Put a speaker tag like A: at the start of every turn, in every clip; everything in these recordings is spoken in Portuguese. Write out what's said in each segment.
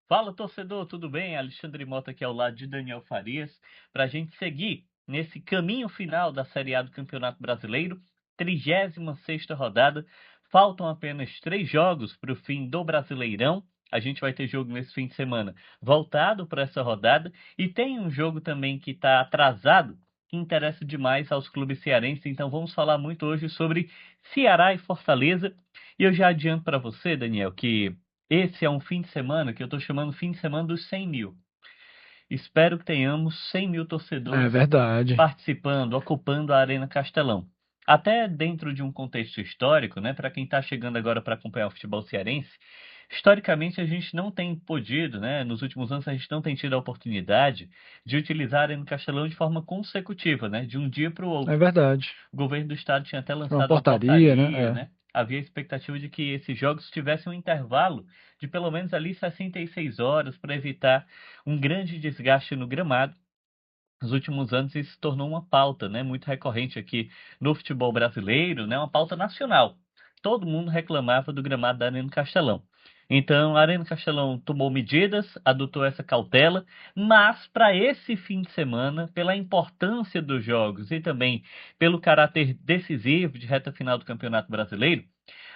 A: Fala, torcedor, tudo bem? Alexandre Mota aqui ao lado de Daniel Farias, para a gente seguir nesse caminho final da Série A do Campeonato Brasileiro, 36ª rodada. Faltam apenas 3 jogos para o fim do Brasileirão. A gente vai ter jogo nesse fim de semana voltado para essa rodada e tem um jogo também que está atrasado, que interessa demais aos clubes cearenses. Então vamos falar muito hoje sobre Ceará e Fortaleza. E eu já adianto para você, Daniel, que esse é um fim de semana que eu estou chamando fim de semana dos 100 mil. Espero que tenhamos 100 mil
B: É
A: torcedores
B: verdade.
A: participando, ocupando a Arena Castelão. Até dentro de um contexto histórico, né, para quem está chegando agora para acompanhar o futebol cearense, historicamente a gente não tem podido, né, nos últimos anos a gente não tem tido a oportunidade de utilizar a Arena Castelão de forma consecutiva, né, de um dia para o
B: É
A: outro.
B: verdade.
A: O governo do estado tinha até
B: Foi uma
A: lançado uma
B: portaria,
A: portaria,
B: né?
A: né? Havia a expectativa de que esses jogos tivessem um intervalo de pelo menos ali 66 horas para evitar um grande desgaste no gramado. Nos últimos anos isso se tornou uma pauta, né, muito recorrente aqui no futebol brasileiro, né, uma pauta nacional. Todo mundo reclamava do gramado da Arena Castelão. Então, a Arena Castelão tomou medidas, adotou essa cautela, mas para esse fim de semana, pela importância dos jogos e também pelo caráter decisivo de reta final do Campeonato Brasileiro,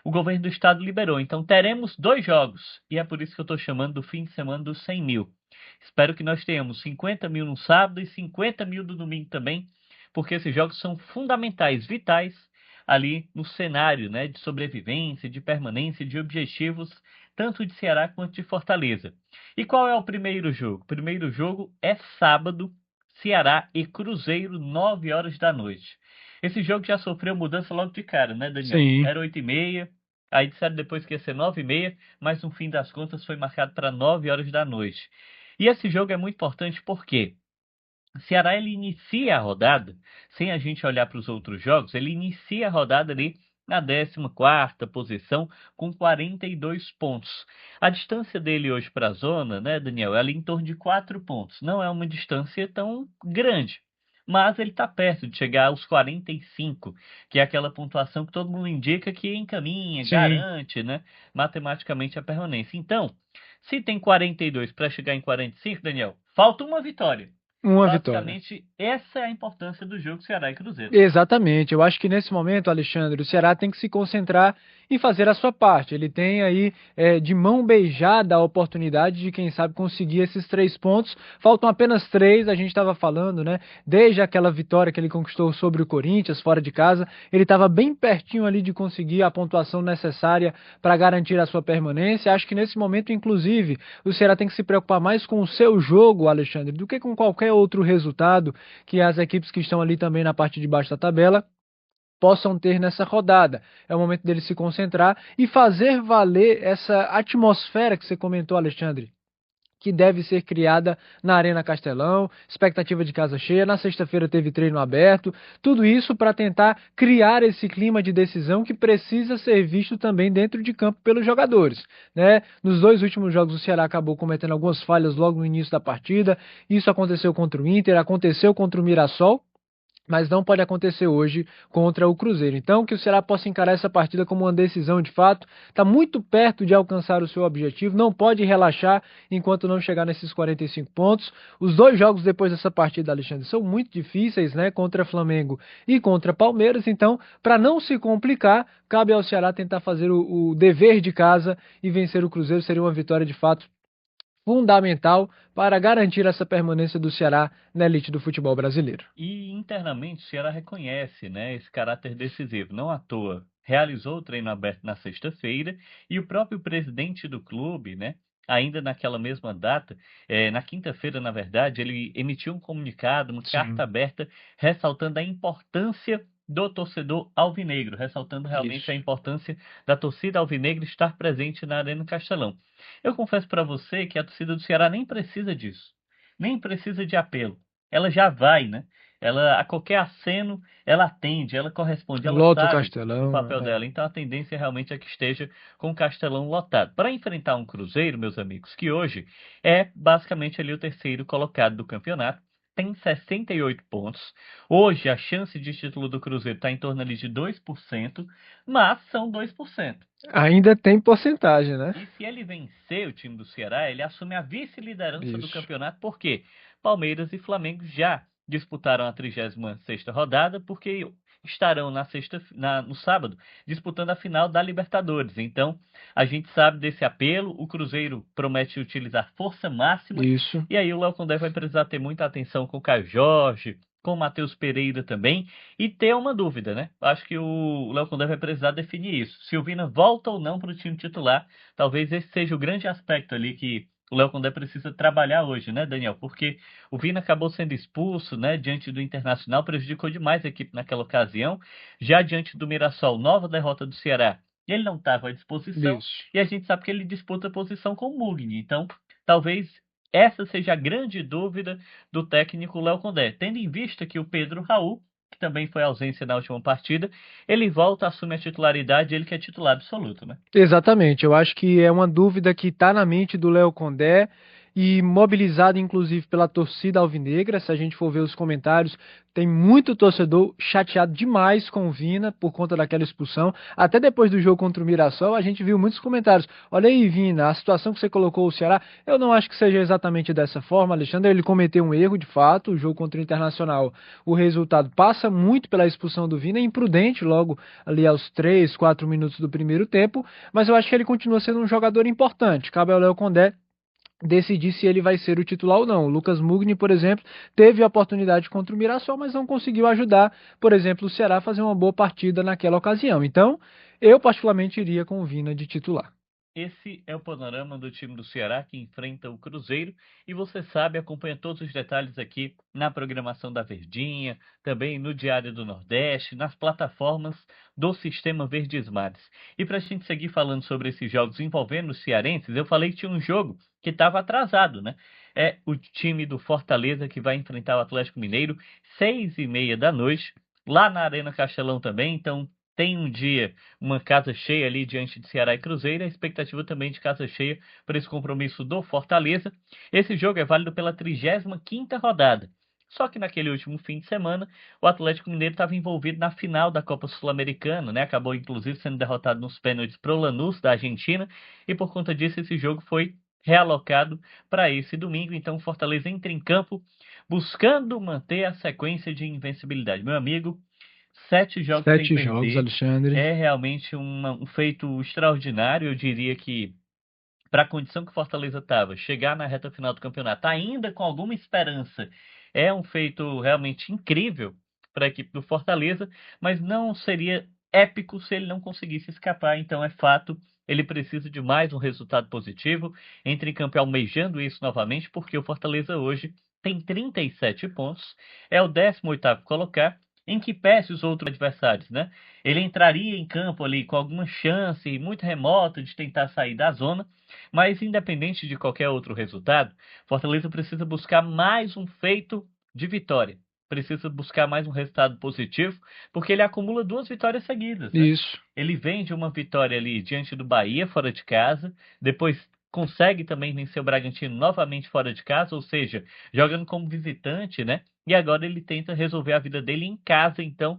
A: o governo do estado liberou. Então, teremos 2 jogos, e é por isso que eu estou chamando do fim de semana dos 100 mil. Espero que nós tenhamos 50 mil no sábado e 50 mil no domingo também, porque esses jogos são fundamentais, vitais, ali no cenário, né, de sobrevivência, de permanência, de objetivos, tanto de Ceará quanto de Fortaleza. E qual é o primeiro jogo? O primeiro jogo é sábado, Ceará e Cruzeiro, 9 horas da noite. Esse jogo já sofreu mudança logo de cara, né, Daniel?
B: Sim.
A: Era 8h30, aí disseram depois que ia ser 9h30, mas no fim das contas foi marcado para 9 horas da noite. E esse jogo é muito importante porque o Ceará ele inicia a rodada, sem a gente olhar para os outros jogos, ele inicia a rodada ali na 14ª posição com 42 pontos. A distância dele hoje para a zona, né, Daniel, é ali em torno de 4 pontos. Não é uma distância tão grande, mas ele está perto de chegar aos 45, que é aquela pontuação que todo mundo indica que encaminha,
B: Sim.
A: garante, né, matematicamente a permanência. Então, se tem 42 para chegar em 45, Daniel, falta uma vitória.
B: Uma vitória.
A: Basicamente, essa é a importância do jogo Ceará e Cruzeiro.
B: Exatamente. Eu acho que nesse momento, Alexandre, o Ceará tem que se concentrar em fazer a sua parte. Ele tem aí de mão beijada a oportunidade de, quem sabe, conseguir esses 3 pontos. Faltam apenas três, a gente estava falando, né? Desde aquela vitória que ele conquistou sobre o Corinthians, fora de casa, ele estava bem pertinho ali de conseguir a pontuação necessária para garantir a sua permanência. Acho que nesse momento, inclusive, o Ceará tem que se preocupar mais com o seu jogo, Alexandre, do que com qualquer outro resultado que as equipes que estão ali também na parte de baixo da tabela possam ter nessa rodada. É o momento dele se concentrar e fazer valer essa atmosfera que você comentou, Alexandre, que deve ser criada na Arena Castelão, expectativa de casa cheia. Na sexta-feira teve treino aberto, tudo isso para tentar criar esse clima de decisão que precisa ser visto também dentro de campo pelos jogadores, né? Nos dois últimos jogos o Ceará acabou cometendo algumas falhas logo no início da partida. Isso aconteceu contra o Inter, aconteceu contra o Mirassol, mas não pode acontecer hoje contra o Cruzeiro. Então, que o Ceará possa encarar essa partida como uma decisão de fato, está muito perto de alcançar o seu objetivo, não pode relaxar enquanto não chegar nesses 45 pontos. Os dois jogos depois dessa partida, Alexandre, são muito difíceis, né, contra Flamengo e contra Palmeiras, então, para não se complicar, cabe ao Ceará tentar fazer o dever de casa e vencer o Cruzeiro, seria uma vitória de fato fundamental para garantir essa permanência do Ceará na elite do futebol brasileiro.
A: E internamente o Ceará reconhece, né, esse caráter decisivo. Não à toa realizou o treino aberto na sexta-feira e o próprio presidente do clube, né, ainda naquela mesma data, na quinta-feira, na verdade, ele emitiu um comunicado, uma carta
B: Sim,
A: aberta, ressaltando a importância do torcedor alvinegro, ressaltando realmente a
B: isso.
A: importância da torcida alvinegra estar presente na Arena Castelão. Eu confesso para você que a torcida do Ceará nem precisa disso, nem precisa de apelo. Ela já vai, né? Ela, a qualquer aceno, ela atende, ela corresponde, ela
B: Lota o
A: sabe do
B: Castelão.
A: papel dela. Então a tendência realmente é que esteja com o Castelão lotado. Para enfrentar um Cruzeiro, meus amigos, que hoje é basicamente ali o terceiro colocado do campeonato, tem 68 pontos. Hoje, a chance de título do Cruzeiro está em torno ali de 2%, mas são 2%.
B: Ainda tem porcentagem, né?
A: E se ele vencer o time do Ceará, ele assume a vice-liderança do
B: Isso.
A: campeonato, porque Palmeiras e Flamengo já disputaram a 36ª rodada, porque estarão no sábado disputando a final da Libertadores. Então, a gente sabe desse apelo, o Cruzeiro promete utilizar força máxima,
B: Isso.
A: e aí o Léo Condé vai precisar ter muita atenção com o Caio Jorge, com o Matheus Pereira também, e ter uma dúvida, né? Acho que o Léo Condé vai precisar definir isso. Se o Vina volta ou não para o time titular, talvez esse seja o grande aspecto ali que o Léo Condé precisa trabalhar hoje, né, Daniel? Porque o Vina acabou sendo expulso, né, diante do Internacional, prejudicou demais a equipe naquela ocasião. Já diante do Mirassol, nova derrota do Ceará, ele não estava à disposição.
B: Isso.
A: E a gente sabe que ele disputa a posição com o Mugni. Então, talvez essa seja a grande dúvida do técnico Léo Condé, tendo em vista que o Pedro Raul, que também foi ausência na última partida, ele volta, assume a titularidade, ele que é titular absoluto, né?
B: Exatamente, eu acho que é uma dúvida que está na mente do Léo Condé e mobilizado inclusive pela torcida alvinegra. Se a gente for ver os comentários, tem muito torcedor chateado demais com o Vina por conta daquela expulsão. Até depois do jogo contra o Mirassol, a gente viu muitos comentários. Olha aí, Vina, a situação que você colocou o Ceará, eu não acho que seja exatamente dessa forma, Alexandre. Ele cometeu um erro, de fato, o jogo contra o Internacional. O resultado passa muito pela expulsão do Vina, é imprudente logo ali aos 3, 4 minutos do primeiro tempo, mas eu acho que ele continua sendo um jogador importante. Cabe ao Léo Condé decidir se ele vai ser o titular ou não. O Lucas Mugni, por exemplo, teve a oportunidade contra o Mirassol, mas não conseguiu ajudar, por exemplo, o Ceará a fazer uma boa partida naquela ocasião. Então, eu particularmente iria com o Vina de titular.
A: Esse é o panorama do time do Ceará que enfrenta o Cruzeiro e você sabe, acompanha todos os detalhes aqui na programação da Verdinha, também no Diário do Nordeste, nas plataformas do Sistema Verdes Mares. E para a gente seguir falando sobre esses jogos envolvendo os cearenses, eu falei que tinha um jogo que estava atrasado, né? É o time do Fortaleza que vai enfrentar o Atlético Mineiro, 6h30 da noite, lá na Arena Castelão também, então tem um dia, uma casa cheia ali diante de Ceará e Cruzeiro, a expectativa também de casa cheia para esse compromisso do Fortaleza. Esse jogo é válido pela 35ª rodada. Só que naquele último fim de semana, o Atlético Mineiro estava envolvido na final da Copa Sul-Americana, né? Acabou inclusive sendo derrotado nos pênaltis pro Lanús da Argentina, e por conta disso esse jogo foi realocado para esse domingo. Então o Fortaleza entra em campo buscando manter a sequência de invencibilidade. Meu amigo, 7 jogos sem
B: 7 jogos,
A: perder
B: Alexandre.
A: é realmente um feito extraordinário. Eu diria que, para a condição que o Fortaleza estava, chegar na reta final do campeonato ainda com alguma esperança, é um feito realmente incrível para a equipe do Fortaleza, mas não seria épico se ele não conseguisse escapar. Então é fato, ele precisa de mais um resultado positivo, entra em campo almejando isso novamente, porque o Fortaleza hoje tem 37 pontos, é o 18º colocado, em que pese os outros adversários, né? Ele entraria em campo ali com alguma chance muito remota de tentar sair da zona, mas independente de qualquer outro resultado, Fortaleza precisa buscar mais um feito de vitória. Precisa buscar mais um resultado positivo, porque ele acumula 2 vitórias seguidas, né?
B: Isso.
A: Ele vem de uma vitória ali diante do Bahia, fora de casa, depois consegue também vencer o Bragantino novamente fora de casa, ou seja, jogando como visitante, né? E agora ele tenta resolver a vida dele em casa. Então,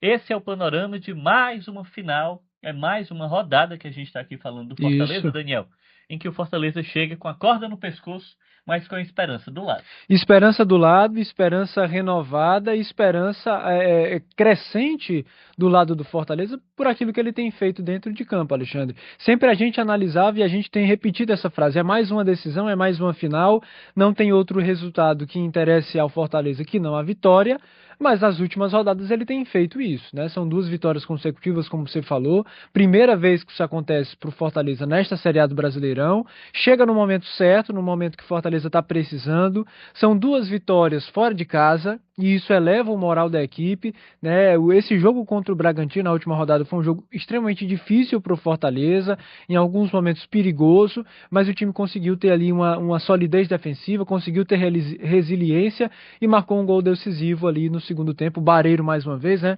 A: esse é o panorama de mais uma final, é mais uma rodada que a gente está aqui falando do Fortaleza,
B: Isso.
A: Daniel, em que o Fortaleza chega com a corda no pescoço, mas com a esperança do lado.
B: Esperança do lado, esperança renovada, esperança crescente do lado do Fortaleza por aquilo que ele tem feito dentro de campo, Alexandre. Sempre a gente analisava e a gente tem repetido essa frase: é mais uma decisão, é mais uma final, não tem outro resultado que interesse ao Fortaleza que não a vitória. Mas nas últimas rodadas ele tem feito isso, né? São 2 vitórias consecutivas, como você falou. Primeira vez que isso acontece para o Fortaleza nesta Série A do Brasileirão. Chega no momento certo, no momento que o Fortaleza está precisando. São 2 vitórias fora de casa e isso eleva o moral da equipe, né? Esse jogo contra o Bragantino na última rodada foi um jogo extremamente difícil para o Fortaleza, em alguns momentos perigoso, mas o time conseguiu ter ali uma solidez defensiva, conseguiu ter resiliência e marcou um gol decisivo ali no segundo tempo. Barreiro mais uma vez, né?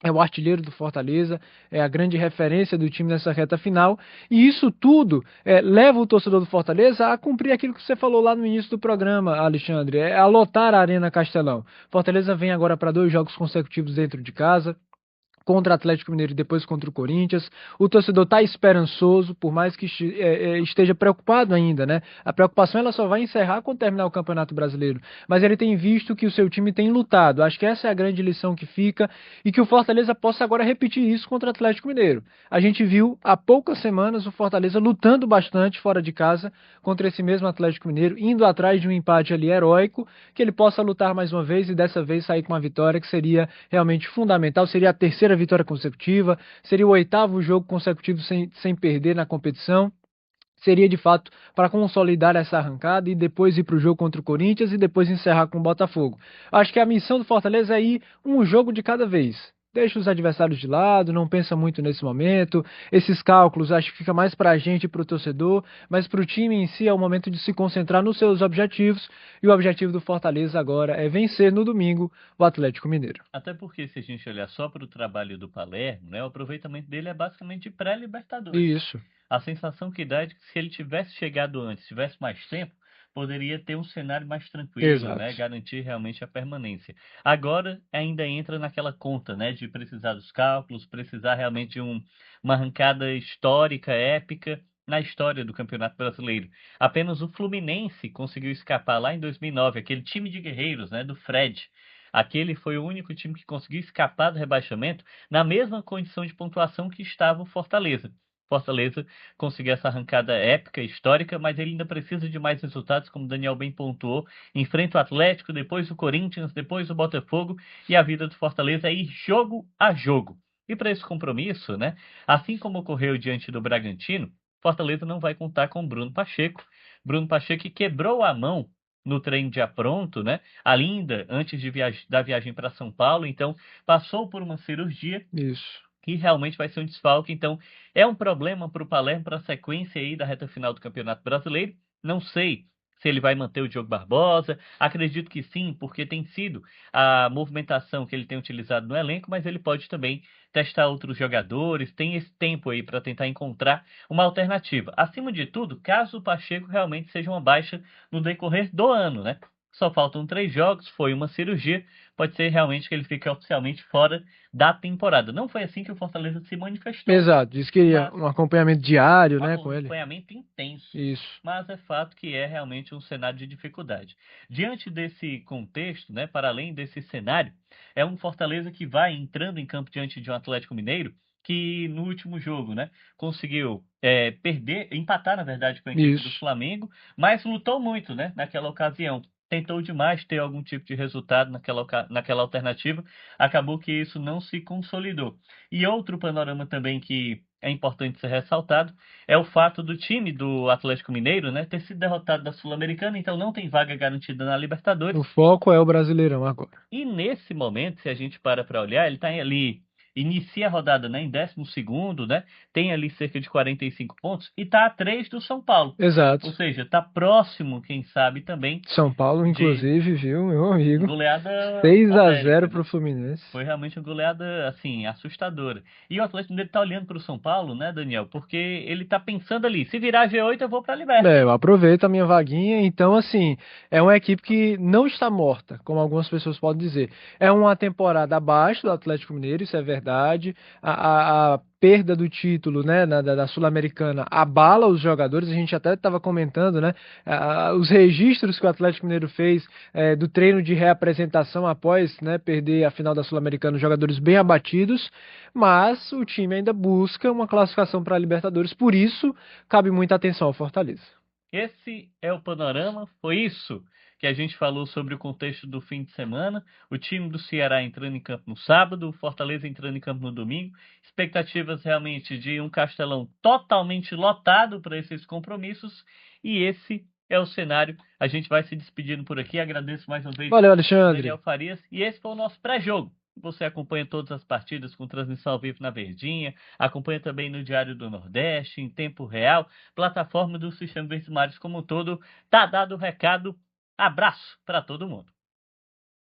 B: é o artilheiro do Fortaleza, é a grande referência do time nessa reta final, e isso tudo leva o torcedor do Fortaleza a cumprir aquilo que você falou lá no início do programa, Alexandre, é a lotar a Arena Castelão. Fortaleza vem agora para 2 jogos consecutivos dentro de casa, contra o Atlético Mineiro e depois contra o Corinthians. O torcedor está esperançoso, por mais que esteja preocupado ainda, né? A preocupação ela só vai encerrar quando terminar o Campeonato Brasileiro. Mas ele tem visto que o seu time tem lutado. Acho que essa é a grande lição que fica e que o Fortaleza possa agora repetir isso contra o Atlético Mineiro. A gente viu há poucas semanas o Fortaleza lutando bastante fora de casa contra esse mesmo Atlético Mineiro, indo atrás de um empate ali heróico, que ele possa lutar mais uma vez e dessa vez sair com uma vitória que seria realmente fundamental, seria a terceira vitória consecutiva, seria o 8º jogo consecutivo sem perder na competição. Seria de fato para consolidar essa arrancada e depois ir para o jogo contra o Corinthians e depois encerrar com o Botafogo. Acho que a missão do Fortaleza é ir um jogo de cada vez. Deixa os adversários de lado, não pensa muito nesse momento. Esses cálculos acho que fica mais para a gente e para o torcedor, mas para o time em si é o momento de se concentrar nos seus objetivos. E o objetivo do Fortaleza agora é vencer no domingo o Atlético Mineiro.
A: Até porque se a gente olhar só para o trabalho do Palermo, né, o aproveitamento dele é basicamente pré-Libertadores.
B: Isso.
A: A sensação que dá é de que se ele tivesse chegado antes, tivesse mais tempo, poderia ter um cenário mais tranquilo,
B: Exato.
A: né? Garantir realmente a permanência. Agora ainda entra naquela conta, né? De precisar dos cálculos, precisar realmente de uma arrancada histórica, épica na história do Campeonato Brasileiro. Apenas o Fluminense conseguiu escapar lá em 2009, aquele time de guerreiros, né? Do Fred. Aquele foi o único time que conseguiu escapar do rebaixamento na mesma condição de pontuação que estava o Fortaleza. Fortaleza conseguir essa arrancada épica, histórica, mas ele ainda precisa de mais resultados, como o Daniel bem pontuou. Enfrenta o Atlético, depois o Corinthians, depois o Botafogo, e a vida do Fortaleza é ir jogo a jogo. E para esse compromisso, né, assim como ocorreu diante do Bragantino, Fortaleza não vai contar com Bruno Pacheco. Bruno Pacheco que quebrou a mão no treino de apronto, né? Ainda antes da viagem para São Paulo, então passou por uma cirurgia.
B: Isso.
A: Que realmente vai ser um desfalque. Então, é um problema para o Palermo para a sequência aí da reta final do Campeonato Brasileiro. Não sei se ele vai manter o Diogo Barbosa. Acredito que sim, porque tem sido a movimentação que ele tem utilizado no elenco, mas ele pode também testar outros jogadores. Tem esse tempo aí para tentar encontrar uma alternativa. Acima de tudo, caso o Pacheco realmente seja uma baixa no decorrer do ano, né? Só faltam 3 jogos, foi uma cirurgia. Pode ser realmente que ele fique oficialmente fora da temporada. Não foi assim que o Fortaleza se manifestou.
B: Exato, disse que ia
A: Mas
B: um acompanhamento diário,
A: um
B: né, com ele.
A: acompanhamento intenso.
B: Isso.
A: Mas é fato que é realmente um cenário de dificuldade. Diante desse contexto, né, para além desse cenário, é um Fortaleza que vai entrando em campo diante de um Atlético Mineiro que no último jogo, né, conseguiu empatar, na verdade, com a equipe do
B: Isso.
A: Flamengo, mas lutou muito, né, naquela ocasião. Tentou demais ter algum tipo de resultado naquela alternativa, acabou que isso não se consolidou. E outro panorama também que é importante ser ressaltado é o fato do time do Atlético Mineiro, né, ter sido derrotado da Sul-Americana, então não tem vaga garantida na Libertadores.
B: O foco é o Brasileirão agora.
A: E nesse momento, se a gente para olhar, ele está ali, inicia a rodada, né, em 12º, né, tem ali cerca de 45 pontos e está a 3 do São Paulo.
B: Exato.
A: Ou seja, está próximo, quem sabe, também
B: São Paulo,
A: de
B: inclusive, viu, meu amigo?
A: goleada
B: 6-0
A: homérica,
B: pro
A: né?
B: Fluminense.
A: Foi realmente uma goleada, assim, assustadora. E o Atlético Mineiro tá olhando para o São Paulo, né, Daniel? Porque ele tá pensando ali, se virar G8 eu vou para a Libertadores.
B: Eu aproveito a minha vaguinha, então assim, é uma equipe que não está morta, como algumas pessoas podem dizer. É uma temporada abaixo do Atlético Mineiro, isso é verdade. A perda do título, né, da Sul-Americana abala os jogadores, a gente até estava comentando, né, os registros que o Atlético Mineiro fez do treino de reapresentação após, né, perder a final da Sul-Americana, os jogadores bem abatidos, mas o time ainda busca uma classificação para a Libertadores, por isso cabe muita atenção ao Fortaleza.
A: Esse é o panorama, foi isso que a gente falou sobre o contexto do fim de semana. O time do Ceará entrando em campo no sábado, o Fortaleza entrando em campo no domingo. Expectativas realmente de um Castelão totalmente lotado para esses compromissos. E esse é o cenário. A gente vai se despedindo por aqui. Agradeço mais uma vez
B: Valeu,
A: Daniel
B: Alexandre.
A: Farias. E esse foi o nosso pré-jogo. Você acompanha todas as partidas com transmissão ao vivo na Verdinha, acompanha também no Diário do Nordeste, em tempo real, plataforma do Sistema Verdes Mares como um todo. Tá dado o recado. Abraço para todo mundo.